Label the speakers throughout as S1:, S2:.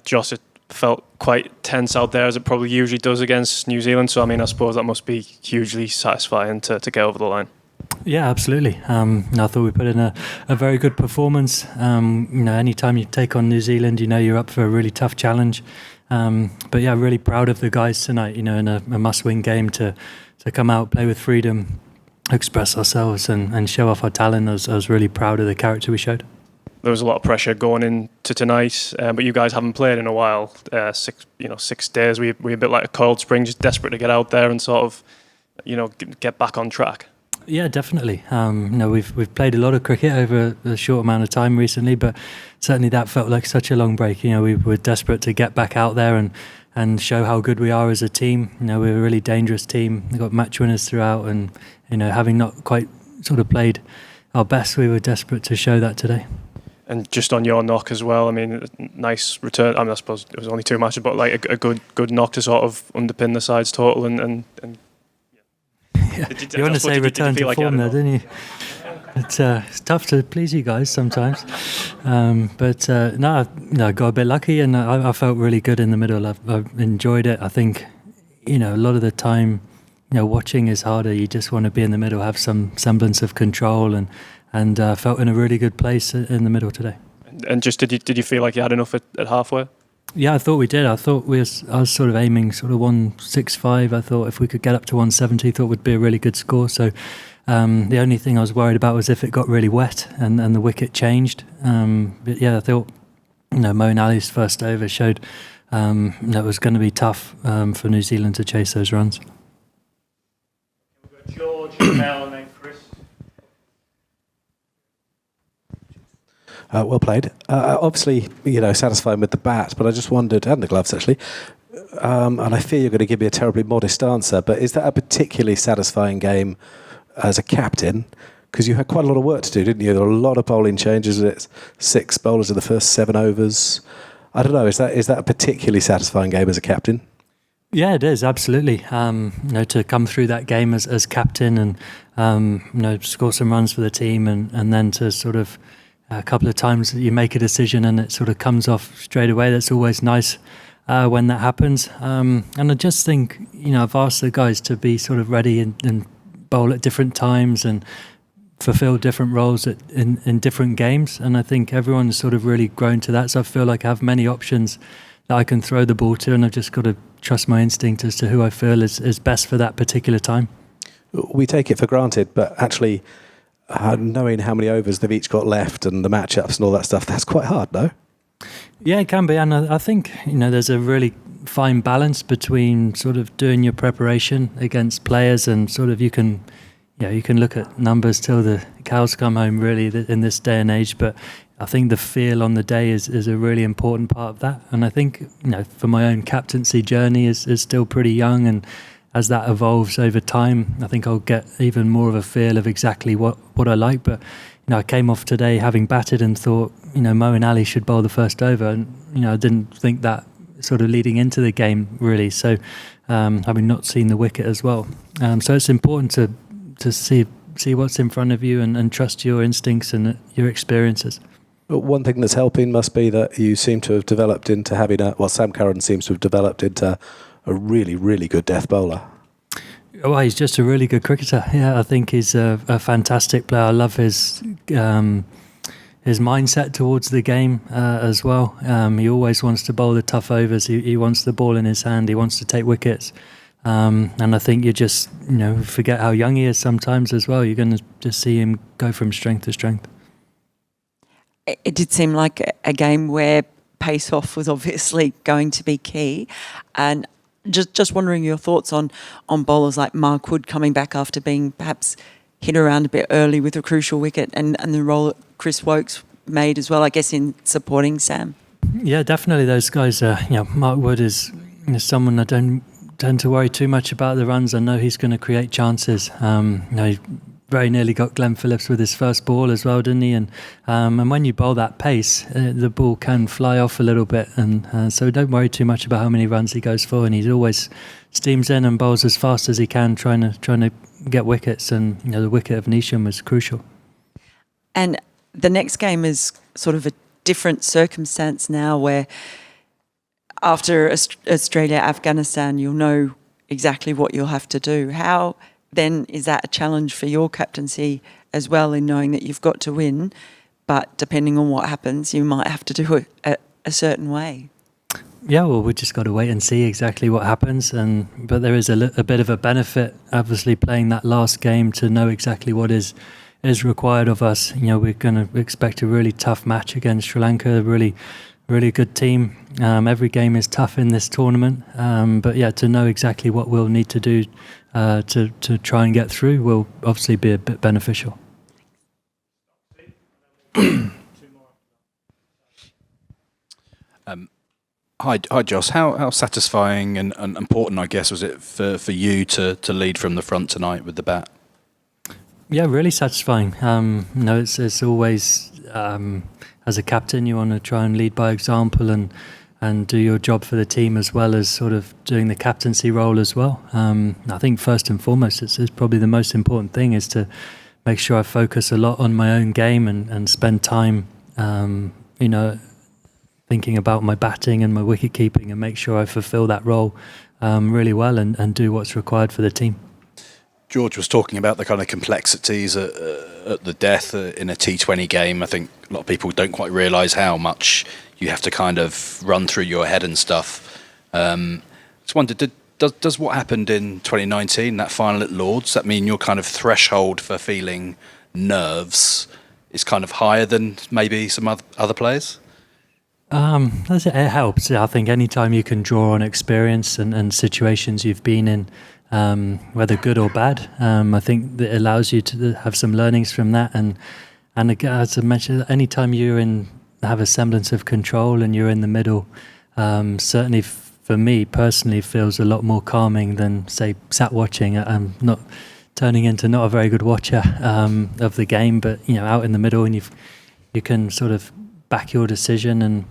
S1: Jos, it felt quite tense out there, as it probably usually does against New Zealand. So, I mean, I suppose that must be hugely satisfying to get over the line.
S2: Yeah, absolutely. I thought we put in a very good performance. Anytime you take on New Zealand, you're up for a really tough challenge. But yeah, really proud of the guys tonight, in a must-win game to come out, play with freedom, express ourselves and show off our talent. I was really proud of the character we showed.
S1: There was a lot of pressure going into tonight, but you guys haven't played in a while. 6 days. We a bit like a coiled spring, just desperate to get out there and sort of, get back on track.
S2: Yeah, definitely. We've played a lot of cricket over a short amount of time recently, but certainly that felt like such a long break. We were desperate to get back out there and show how good we are as a team. We're a really dangerous team. We got match winners throughout, and having not quite sort of played our best, we were desperate to show that today.
S1: And just on your knock as well, I mean, nice return. I mean, I suppose it was only 2 matches, but like a good knock to sort of underpin the side's total and
S2: yeah. You want to say return to form there, didn't you? It's tough to please you guys sometimes, but I got a bit lucky, and I felt really good in the middle. I've enjoyed it. I think a lot of the time, watching is harder. You just want to be in the middle, have some semblance of control, and felt in a really good place in the middle today.
S1: And just did you feel like you had enough at halfway?
S2: Yeah, I thought we did. I was sort of aiming sort of 165. I thought if we could get up to 170, thought would be a really good score. So the only thing I was worried about was if it got really wet and the wicket changed. But yeah, I thought Moeen Ali's first over showed that it was going to be tough for New Zealand to chase those runs.
S3: We've got George, Mel, and then Chris.
S4: Well played. Obviously, satisfying with the bat, but I just wondered, and the gloves actually, and I fear you're going to give me a terribly modest answer, but is that a particularly satisfying game as a captain? Because you had quite a lot of work to do, didn't you? There were a lot of bowling changes. It's 6 bowlers in the first 7 overs. I don't know, is that a particularly satisfying game as a captain?
S2: Yeah, it is, absolutely. To come through that game as captain and score some runs for the team and then to sort of a couple of times you make a decision and it sort of comes off straight away. That's always nice when that happens. And I just think, I've asked the guys to be sort of ready and bowl at different times and fulfill different roles in different games. And I think everyone's sort of really grown to that. So I feel like I have many options that I can throw the ball to, and I've just got to trust my instinct as to who I feel is best for that particular time.
S4: We take it for granted, but actually knowing how many overs they've each got left and the matchups and all that stuff, that's quite hard, no?
S2: Yeah, it can be. And I think, there's a really fine balance between sort of doing your preparation against players and sort of you can look at numbers till the cows come home, really, in this day and age. But I think the feel on the day is a really important part of that. And I think, for my own captaincy journey is still pretty young, and as that evolves over time, I think I'll get even more of a feel of exactly what I like. But I came off today having batted and thought, Moeen Ali should bowl the first over, and I didn't think that sort of leading into the game really. So having not seen the wicket as well, so it's important to see what's in front of you and trust your instincts and your experiences.
S4: One thing that's helping must be that you seem to have developed into Sam Curran seems to have developed into a really, really good death bowler.
S2: Well, he's just a really good cricketer. Yeah, I think he's a fantastic player. I love his mindset towards the game as well. He always wants to bowl the tough overs. He wants the ball in his hand. He wants to take wickets. And I think you just forget how young he is sometimes as well. You're going to just see him go from strength to strength.
S5: It did seem like a game where pace off was obviously going to be key, and just wondering your thoughts on bowlers like Mark Wood coming back after being perhaps hit around a bit early with a crucial wicket, and the role that Chris Woakes made as well, I guess, in supporting Sam.
S2: Yeah, definitely. Those guys. Mark Wood is someone I don't tend to worry too much about the runs. I know he's going to create chances. He very nearly got Glenn Phillips with his first ball as well, didn't he? And when you bowl that pace, the ball can fly off a little bit, and so don't worry too much about how many runs he goes for. And he always steams in and bowls as fast as he can, trying to get wickets. And the wicket of Neesham was crucial.
S5: And the next game is sort of a different circumstance now, where after Australia, Afghanistan, you'll know exactly what you'll have to do. How then is that a challenge for your captaincy as well, in knowing that you've got to win, but depending on what happens, you might have to do it a certain way?
S2: Yeah, well, we just got to wait and see exactly what happens. But there is a bit of a benefit, obviously, playing that last game to know exactly what is required of us. We're going to expect a really tough match against Sri Lanka, a really, really good team. Every game is tough in this tournament. But yeah, to know exactly what we'll need to do to try and get through will obviously be a bit beneficial.
S6: Hi, Jos. How satisfying and important, I guess, was it for you to lead from the front tonight with the bat?
S2: Yeah, really satisfying. It's always, as a captain, you want to try and lead by example and do your job for the team, as well as sort of doing the captaincy role as well. I think first and foremost, it's probably the most important thing is to make sure I focus a lot on my own game and spend time, thinking about my batting and my wicket keeping, and make sure I fulfill that role really well and do what's required for the team.
S6: George was talking about the kind of complexities at the death in a T20 game. I think a lot of people don't quite realise how much you have to kind of run through your head and stuff. Just wondered, does what happened in 2019, that final at Lords, that mean your kind of threshold for feeling nerves is kind of higher than maybe some other players?
S2: It helps. I think anytime you can draw on experience and situations you've been in, whether good or bad, I think that allows you to have some learnings from that. And again, as I mentioned, anytime have a semblance of control and you're in the middle, certainly for me personally feels a lot more calming than, say, sat watching. I'm not turning into not a very good watcher of the game, but out in the middle, and you can sort of back your decision, and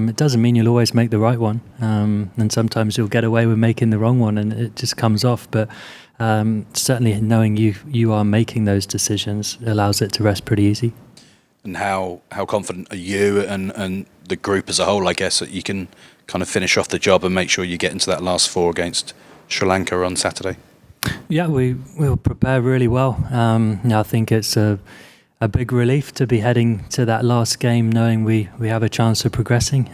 S2: it doesn't mean you'll always make the right one, and sometimes you'll get away with making the wrong one and it just comes off, but certainly knowing you are making those decisions allows it to rest pretty easy.
S6: And how confident are you and the group as a whole, I guess, that you can kind of finish off the job and make sure you get into that last four against Sri Lanka on Saturday?
S2: Yeah, we'll prepare really well. I think it's a big relief to be heading to that last game knowing we have a chance of progressing.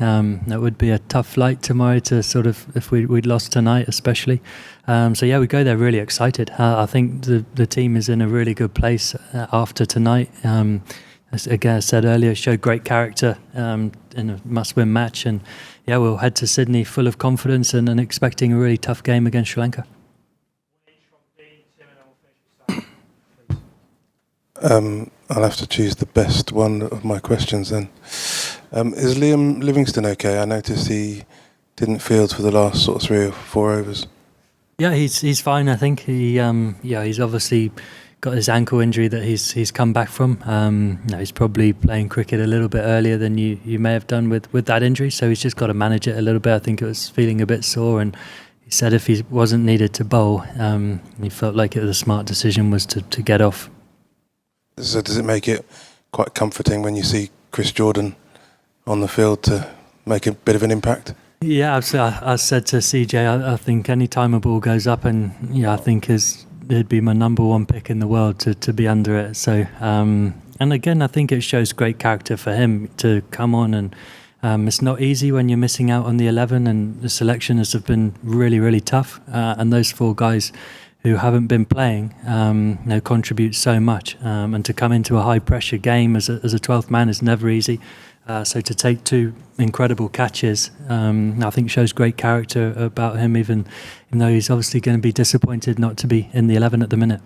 S2: That would be a tough flight tomorrow to sort of, if we'd lost tonight especially. So yeah, we go there really excited. I think the team is in a really good place after tonight. As again I said earlier, showed great character in a must-win match, and yeah, we'll head to Sydney full of confidence and expecting a really tough game against Sri Lanka.
S7: I'll have to choose the best one of my questions then. Is Liam Livingstone okay? I noticed he didn't field for the last sort of 3 or 4 overs.
S2: Yeah, he's fine. I think he's obviously got his ankle injury that he's come back from. He's probably playing cricket a little bit earlier than you may have done with that injury, so he's just got to manage it a little bit. I think it was feeling a bit sore, and he said if he wasn't needed to bowl, he felt like the smart decision was to get off.
S7: So does it make it quite comforting when you see Chris Jordan on the field to make a bit of an impact?
S2: Yeah, I said to CJ, I think any time a ball goes up, and I think it'd be my number one pick in the world to be under it. So, and again, I think it shows great character for him to come on, and it's not easy when you're missing out on the 11, and the selection has been really, really tough. And those 4 guys who haven't been playing, contribute so much. And to come into a high pressure game as a 12th man is never easy. So to take 2 incredible catches, I think shows great character about him, even though he's obviously going to be disappointed not to be in the 11 at the minute.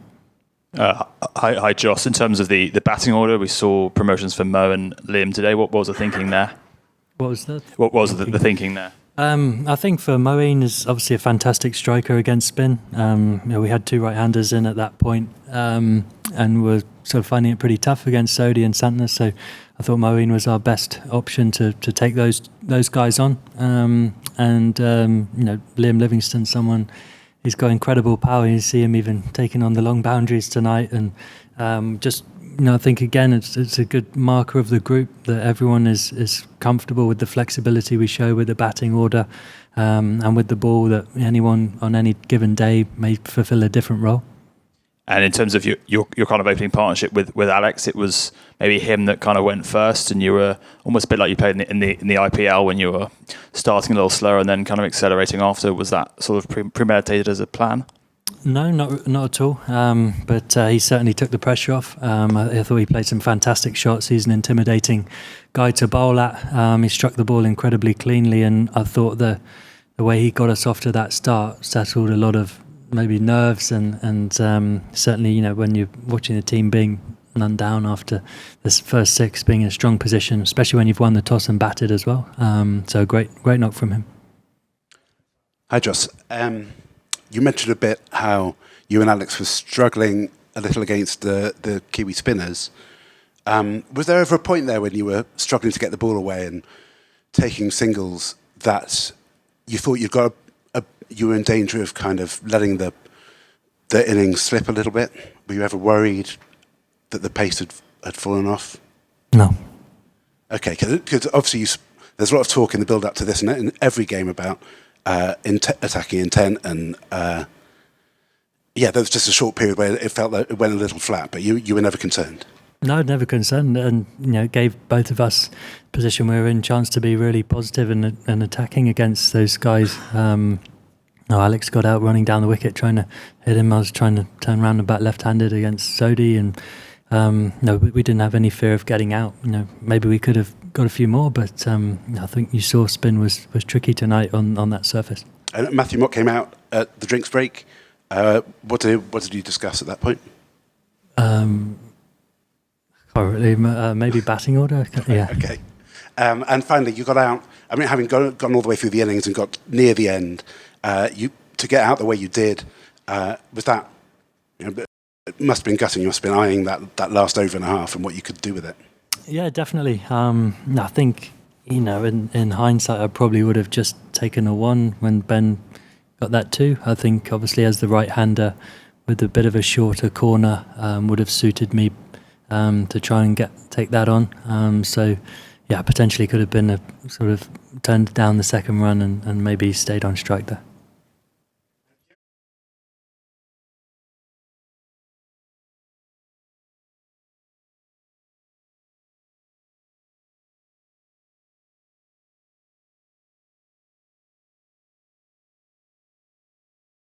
S8: Hi, Jos. In terms of the batting order, we saw promotions for Mo and Liam today. What was the thinking there?
S2: What was that?
S8: What was the thinking there?
S2: I think for Moeen is obviously a fantastic striker against spin. We had 2 right-handers in at that point, and were sort of finding it pretty tough against Sodhi and Santner. So I thought Moeen was our best option to take those guys on. Liam Livingstone, he's got incredible power. You see him even taking on the long boundaries tonight, and just I think again it's a good marker of the group that everyone is comfortable with the flexibility we show with the batting order, and with the ball, that anyone on any given day may fulfil a different role.
S8: And in terms of your kind of opening partnership with Alex, it was maybe him that kind of went first, and you were almost a bit like you played in the IPL when you were starting a little slower and then kind of accelerating after. Was that sort of premeditated as a plan?
S2: No, not at all. But he certainly took the pressure off. I thought he played some fantastic shots. He's an intimidating guy to bowl at. He struck the ball incredibly cleanly, and I thought the way he got us off to that start settled a lot of maybe nerves, and certainly, when you're watching the team being none down after this first 6, being in a strong position, especially when you've won the toss and batted as well. So great knock from him.
S9: Hi, Jos. You mentioned a bit how you and Alex were struggling a little against the Kiwi spinners. Was there ever a point there when you were struggling to get the ball away and taking singles that you thought you were in danger of kind of letting the innings slip a little bit? Were you ever worried that the pace had fallen off?
S2: No.
S9: Okay, because obviously there's a lot of talk in the build-up to this and in every game about attacking intent, and there was just a short period where it felt like it went a little flat, but you were never concerned?
S2: No, never concerned, and it gave both of us position we were in chance to be really positive and attacking against those guys. Alex got out running down the wicket trying to hit him. I was trying to turn around and bat left-handed against Sodhi, and we didn't have any fear of getting out. Maybe we could have got a few more, but I think you saw spin was tricky tonight on that surface.
S9: And Matthew Mott came out at the drinks break. What did you discuss at that point? Maybe batting order. Yeah. Okay. And finally, you got out. I mean, having gone all the way through the innings and got near the end, to get out the way you did, was that? It must have been gutting. You must have been eyeing that last over and a half and what you could do with it.
S2: Yeah, definitely. I think in hindsight, I probably would have just taken a 1 when Ben got that 2. I think obviously as the right-hander with a bit of a shorter corner would have suited me to try and take that on. So yeah, potentially could have been a sort of turned down the second run and maybe stayed on strike there.